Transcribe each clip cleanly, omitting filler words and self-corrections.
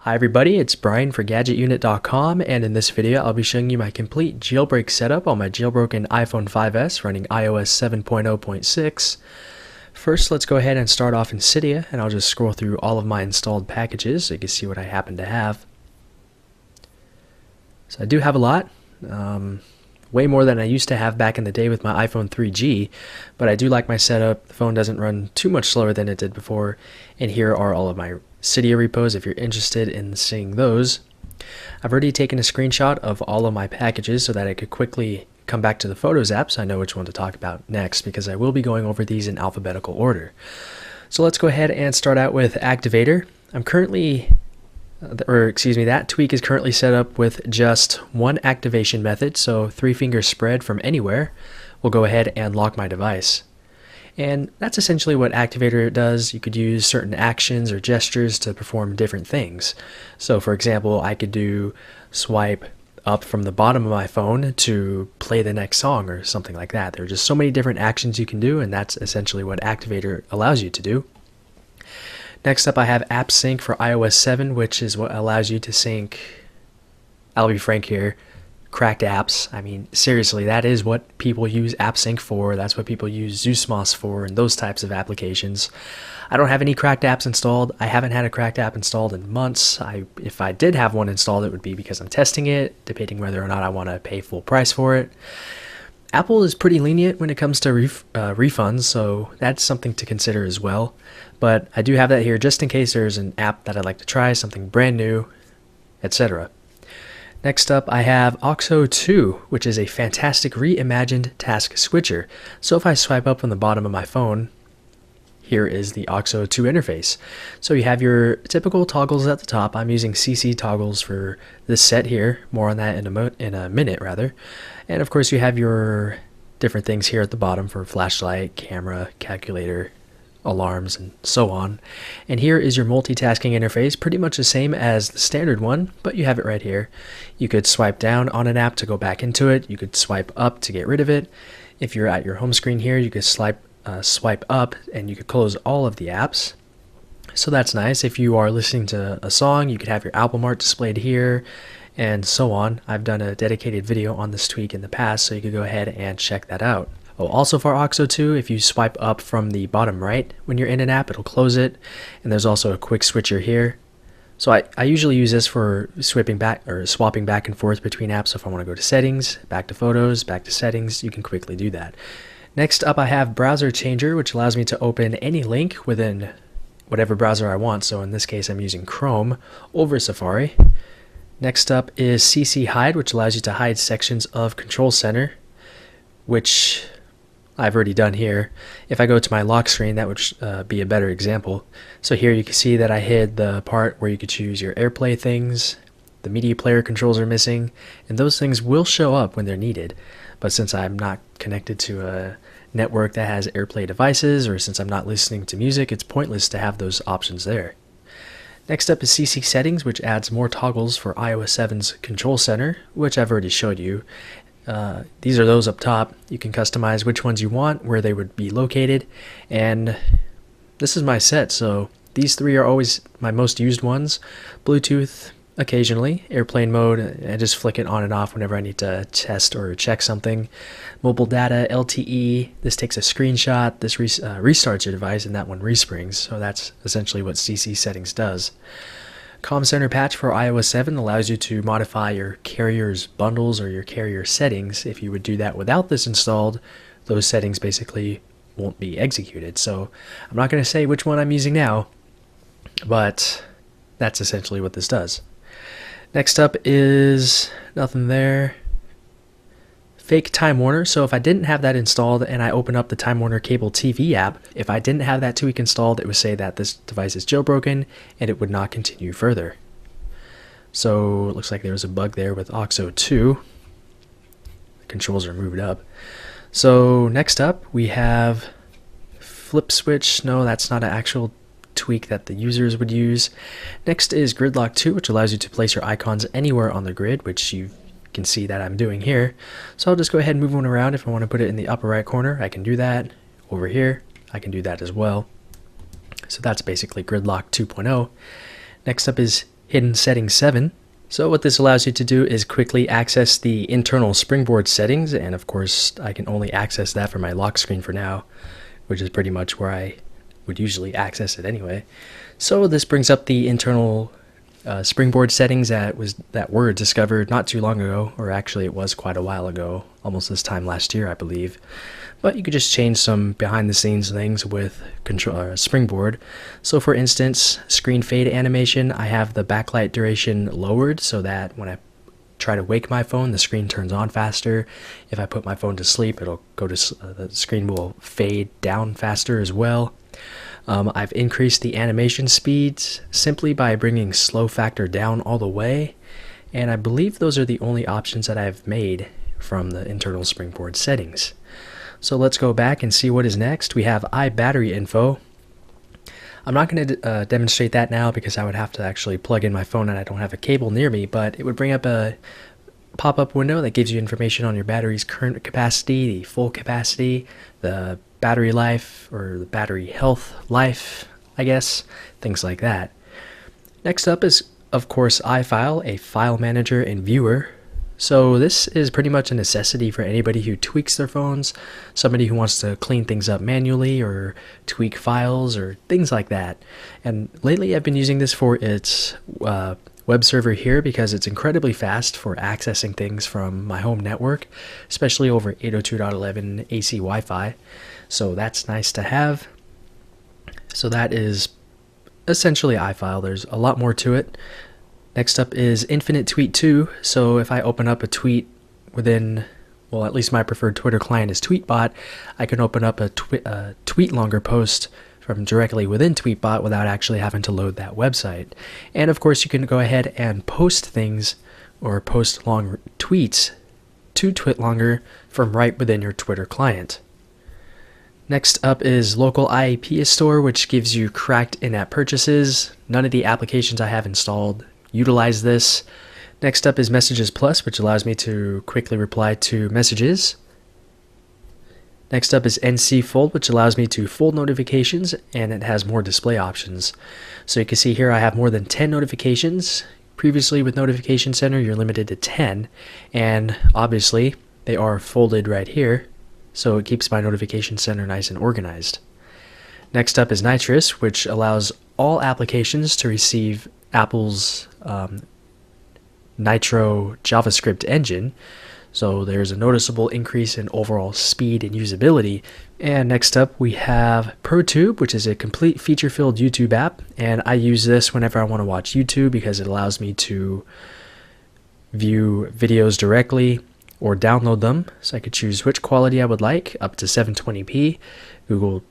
Hi everybody, it's Brian for GadgetUnit.com, and in this video I'll be showing you my complete jailbreak setup on my jailbroken iPhone 5S running iOS 7.0.6. First, let's go ahead and start off in Cydia, and I'll just scroll through all of my installed packages so you can see what I happen to have. So I do have a lot, way more than I used to have back in the day with my iPhone 3G, but I do like my setup. The phone doesn't run too much slower than it did before, and here are all of my Cydia repos if you're interested in seeing those. I've already taken a screenshot of all of my packages so that I could quickly come back to the Photos app so I know which one to talk about next, because I will be going over these in alphabetical order. So let's go ahead and start out with Activator. I'm currently, that tweak is currently set up with just one activation method, so 3-finger spread from anywhere will go ahead and lock my device. And that's essentially what Activator does. You could use certain actions or gestures to perform different things. So for example, I could do swipe up from the bottom of my phone to play the next song or something like that. There are just so many different actions you can do, and that's essentially what Activator allows you to do. Next up, I have App Sync for iOS 7, which is what allows you to sync, I'll be frank here, cracked apps. I mean, seriously, that is what people use App Sync for. That's what people use Zeusmos for and those types of applications. I don't have any cracked apps installed. I haven't had a cracked app installed in months. If I did have one installed, it would be because I'm testing it, debating whether or not I want to pay full price for it. Apple is pretty lenient when it comes to refunds, so that's something to consider as well. But I do have that here just in case there's an app that I'd like to try, something brand new, etc. Next up, I have OXO 2, which is a fantastic reimagined task switcher. So if I swipe up on the bottom of my phone, here is the OXO 2 interface. So you have your typical toggles at the top. I'm using CC toggles for this set here. More on that in a minute, rather. And of course, you have your different things here at the bottom for flashlight, camera, calculator, alarms, and so on. And here is your multitasking interface, pretty much the same as the standard one, but you have it right here. You could swipe down on an app to go back into it. You could swipe up to get rid of it. If you're at your home screen here, you could swipe up and you could close all of the apps. So that's nice. If you are listening to a song, you could have your album art displayed here and so on. I've done a dedicated video on this tweak in the past, so you could go ahead and check that out. Oh, also for OXO 2, if you swipe up from the bottom right when you're in an app, it'll close it. And there's also a quick switcher here. So I usually use this for swapping back and forth between apps. So if I want to go to settings, back to photos, back to settings, you can quickly do that. Next up, I have Browser Changer, which allows me to open any link within whatever browser I want. So in this case, I'm using Chrome over Safari. Next up is CC Hide, which allows you to hide sections of Control Center, which I've already done here. If I go to my lock screen, that would be a better example. So here you can see that I hid the part where you could choose your AirPlay things. The media player controls are missing, and those things will show up when they're needed. But since I'm not connected to a network that has AirPlay devices, or since I'm not listening to music, it's pointless to have those options there. Next up is CC Settings, which adds more toggles for iOS 7's Control Center, which I've already showed you. These are those up top. You can customize which ones you want, where they would be located, and this is my set, so these three are always my most used ones. Bluetooth occasionally, airplane mode, I just flick it on and off whenever I need to test or check something. Mobile data, LTE, this takes a screenshot, this restarts your device, and that one resprings, so that's essentially what CC Settings does. Comm Center Patch for iOS 7 allows you to modify your carrier's bundles or your carrier settings. If you would do that without this installed, those settings basically won't be executed. So I'm not going to say which one I'm using now, but that's essentially what this does. Next up is nothing there. Fake Time Warner. So if I didn't have that installed and I open up the Time Warner Cable TV app, if I didn't have that tweak installed, it would say that this device is jailbroken and it would not continue further. So it looks like there was a bug there with OXO 2. The controls are moved up. So next up we have Flip Switch. No, that's not an actual tweak that the users would use. Next is Gridlock 2, which allows you to place your icons anywhere on the grid, which you can see that I'm doing here. So I'll just go ahead and move one around. If I want to put it in the upper right corner, I can do that. Over here, I can do that as well. So that's basically Gridlock 2.0. Next up is hidden setting 7. So what this allows you to do is quickly access the internal springboard settings, and of course I can only access that from my lock screen for now, which is pretty much where I would usually access it anyway. So this brings up the internal springboard settings that were discovered not too long ago, or actually it was quite a while ago, almost this time last year I believe. But you could just change some behind the scenes things with springboard. So for instance, screen fade animation, I have the backlight duration lowered so that when I try to wake my phone, the screen turns on faster. If I put my phone to sleep, it'll go to the screen will fade down faster as well. I've increased the animation speeds simply by bringing slow factor down all the way, and I believe those are the only options that I've made from the internal springboard settings. So let's go back and see what is next. We have iBattery info. I'm not going to demonstrate that now because I would have to actually plug in my phone and I don't have a cable near me, but it would bring up a pop-up window that gives you information on your battery's current capacity, the full capacity, the battery life, or the battery health life, I guess, things like that. Next up is, of course, iFile, a file manager and viewer. So this is pretty much a necessity for anybody who tweaks their phones, somebody who wants to clean things up manually or tweak files or things like that. And lately I've been using this for its web server here because it's incredibly fast for accessing things from my home network, especially over 802.11 AC Wi-Fi. So that's nice to have. So that is essentially iFile. There's a lot more to it. Next up is Infinite Tweet 2. So if I open up a tweet within, well, at least my preferred Twitter client is Tweetbot, I can open up a tweet longer post from directly within Tweetbot without actually having to load that website. And of course you can go ahead and post things or post long tweets to TwitLonger from right within your Twitter client. Next up is Local IAP Store, which gives you cracked in-app purchases. None of the applications I have installed utilize this. Next up is Messages Plus, which allows me to quickly reply to messages. Next up is NC Fold, which allows me to fold notifications, and it has more display options. So you can see here I have more than 10 notifications. Previously with Notification Center, you're limited to 10, and obviously they are folded right here, so it keeps my Notification Center nice and organized. Next up is Nitrous, which allows all applications to receive Apple's Nitro JavaScript engine, so there's a noticeable increase in overall speed and usability. And next up we have ProTube, which is a complete feature-filled YouTube app, and I use this whenever I want to watch YouTube because it allows me to view videos directly or download them, so I could choose which quality I would like, up to 720p. Google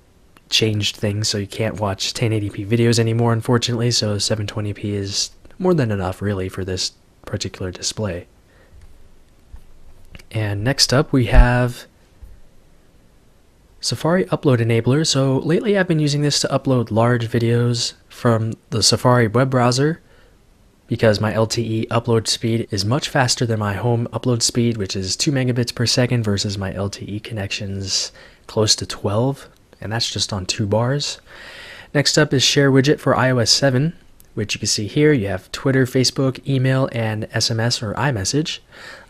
changed things so you can't watch 1080p videos anymore, unfortunately, so 720p is more than enough really for this particular display. And next up we have Safari Upload Enabler. So lately I've been using this to upload large videos from the Safari web browser because my LTE upload speed is much faster than my home upload speed, which is 2 megabits per second versus my LTE connections close to 12, and that's just on 2 bars. Next up is Share Widget for iOS 7, which you can see here. You have Twitter, Facebook, email, and SMS or iMessage.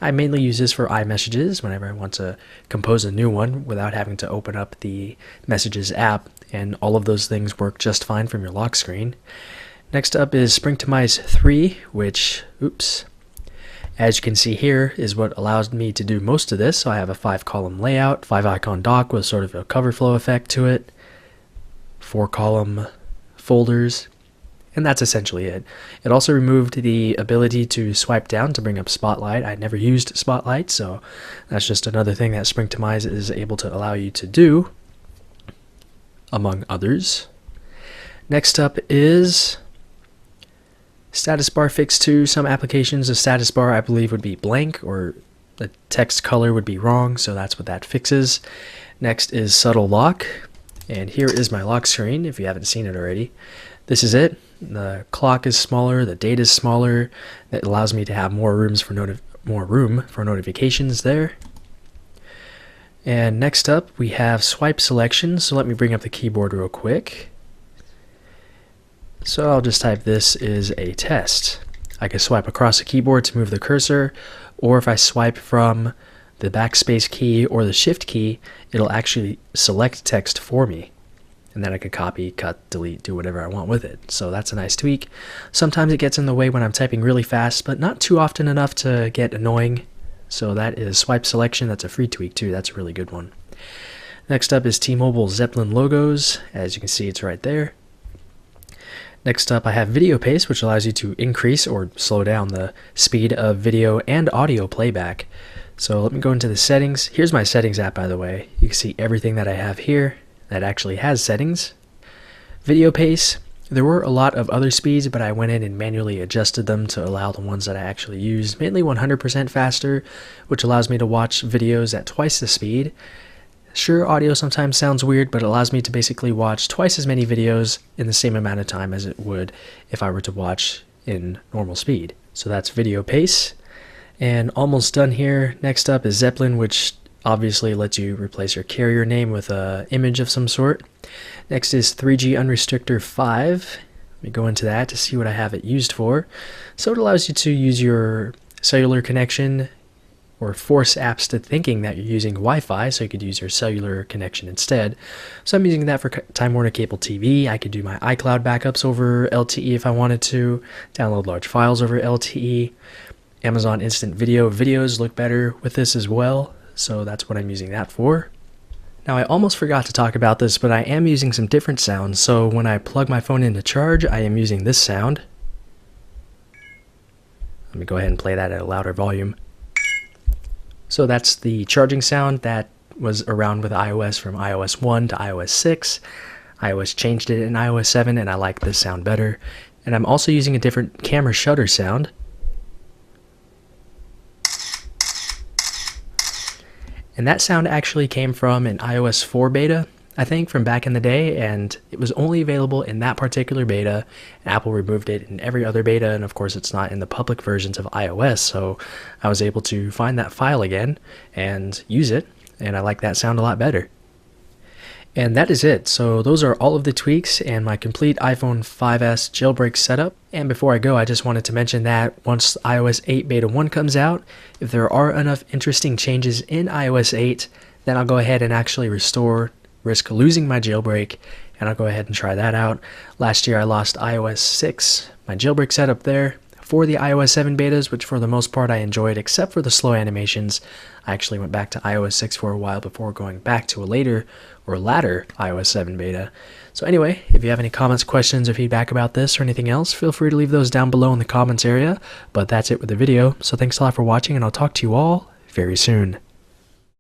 I mainly use this for iMessages whenever I want to compose a new one without having to open up the Messages app, and all of those things work just fine from your lock screen. Next up is Springtomize 3, which, as you can see here, is what allows me to do most of this. So I have a 5-column layout, 5-icon dock with sort of a cover flow effect to it, 4-column folders, and that's essentially it. It also removed the ability to swipe down to bring up Spotlight. I never used Spotlight, so that's just another thing that Springtomize is able to allow you to do, among others. Next up is Status Bar Fix 2. Some applications, the status bar I believe would be blank or the text color would be wrong, so that's what that fixes. Next is Subtle Lock, and here is my lock screen if you haven't seen it already. This is it. The clock is smaller, the date is smaller. That allows me to have more room for notifications there. And next up we have swipe selection. So let me bring up the keyboard real quick. So I'll just type "this is a test." I can swipe across the keyboard to move the cursor, or if I swipe from the backspace key or the shift key, it'll actually select text for me. And then I can copy, cut, delete, do whatever I want with it. So that's a nice tweak. Sometimes it gets in the way when I'm typing really fast, but not too often enough to get annoying. So that is swipe selection. That's a free tweak too. That's a really good one. Next up is T-Mobile Zeppelin logos. As you can see, it's right there. Next up, I have video pace, which allows you to increase or slow down the speed of video and audio playback. So let me go into the settings. Here's my settings app, by the way. You can see everything that I have here that actually has settings. Video pace, there were a lot of other speeds, but I went in and manually adjusted them to allow the ones that I actually used, mainly 100% faster, which allows me to watch videos at twice the speed. Sure, audio sometimes sounds weird, but it allows me to basically watch twice as many videos in the same amount of time as it would if I were to watch in normal speed. So that's video pace. And almost done here. Next up is Zeppelin, which obviously lets you replace your carrier name with an image of some sort. Next is 3G Unrestrictor 5. Let me go into that to see what I have it used for. So it allows you to use your cellular connection or force apps to thinking that you're using Wi-Fi, so you could use your cellular connection instead. So I'm using that for Time Warner Cable TV. I could do my iCloud backups over LTE if I wanted to, download large files over LTE. Amazon Instant Video videos look better with this as well. So that's what I'm using that for. Now I almost forgot to talk about this, but I am using some different sounds. So when I plug my phone into charge, I am using this sound. Let me go ahead and play that at a louder volume. So that's the charging sound that was around with iOS from iOS 1 to iOS 6. iOS changed it in iOS 7 and I like this sound better. And I'm also using a different camera shutter sound. And that sound actually came from an iOS 4 beta, I think, from back in the day, and it was only available in that particular beta. Apple removed it in every other beta, and of course it's not in the public versions of iOS, so I was able to find that file again and use it, and I like that sound a lot better. And that is it. So those are all of the tweaks and my complete iPhone 5S jailbreak setup. And before I go, I just wanted to mention that once iOS 8 Beta 1 comes out, if there are enough interesting changes in iOS 8, then I'll go ahead and actually risk losing my jailbreak, and I'll go ahead and try that out. Last year I lost iOS 6, my jailbreak setup there, for the iOS 7 betas, which for the most part I enjoyed, except for the slow animations. I actually went back to iOS 6 for a while before going back to a later or latter iOS 7 beta. So anyway, if you have any comments, questions, or feedback about this or anything else, feel free to leave those down below in the comments area. But that's it with the video, so thanks a lot for watching, and I'll talk to you all very soon.